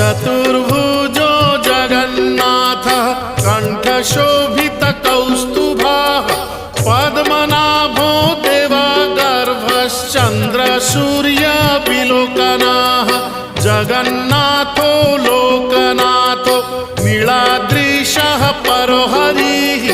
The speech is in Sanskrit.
चतुर्भुजो जगन्नाथः कण्ठशोभितकौस्तुभः पद्मनाभो देवगर्भश्चन्द्रसूर्यविलोकनः जगन्नाथो लोकनाथो नीलाद्रीशः परो हरिः